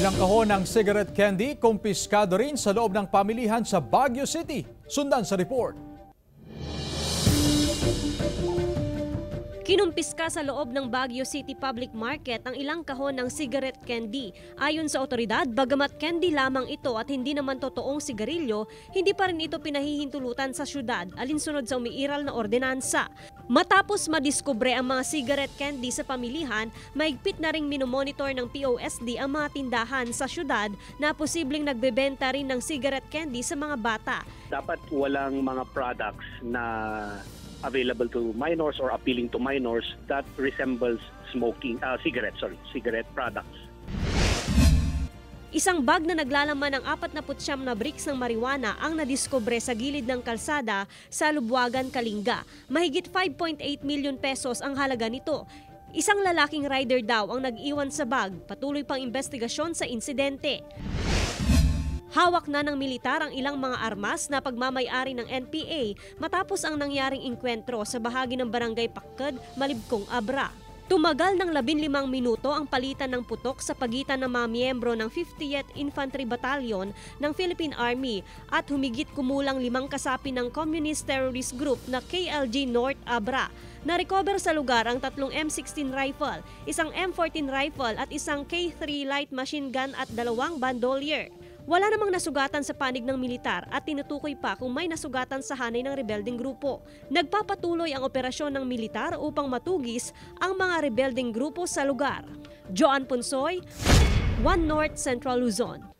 Ilang kahon ng cigarette candy kumpiskado rin sa loob ng pamilihan sa Baguio City. Sundan sa report. Kinumpiska sa loob ng Baguio City Public Market ang ilang kahon ng cigarette candy. Ayon sa otoridad, bagamat candy lamang ito at hindi naman totoong sigarilyo, hindi pa rin ito pinahihintulutan sa syudad alinsunod sa umiiral na ordinansa. Matapos madiskubre ang mga cigarette candy sa pamilihan, mahigpit na ring minomonitor ng POSD ang mga tindahan sa syudad na posibleng nagbebenta rin ng cigarette candy sa mga bata. Dapat walang mga products na available to minors or appealing to minors that resembles cigarette products. Isang bag na naglalaman ng 49 na bricks ng marijuana ang nadiskubre sa gilid ng kalsada sa Lubwagan, Kalinga. Mahigit 5.8 million pesos ang halaga nito. Isang lalaking rider daw ang nag-iwan sa bag. Patuloy pang investigasyon sa insidente. Hawak na ng militar ang ilang mga armas na pagmamay-ari ng NPA matapos ang nangyaring inkwentro sa bahagi ng Barangay Pakkad, Malibkong, Abra. Tumagal ng 15 minuto ang palitan ng putok sa pagitan ng mga miyembro ng 50th Infantry Battalion ng Philippine Army at humigit kumulang 5 kasapi ng Communist Terrorist Group na KLG North Abra. Na-recover sa lugar ang 3 M16 rifle, isang M14 rifle at isang K3 light machine gun at 2 bandolier. Wala namang nasugatan sa panig ng militar at tinutukoy pa kung may nasugatan sa hanay ng rebelding grupo. Nagpapatuloy ang operasyon ng militar upang matugis ang mga rebelding grupo sa lugar. Joan Ponsoy, One North Central Luzon.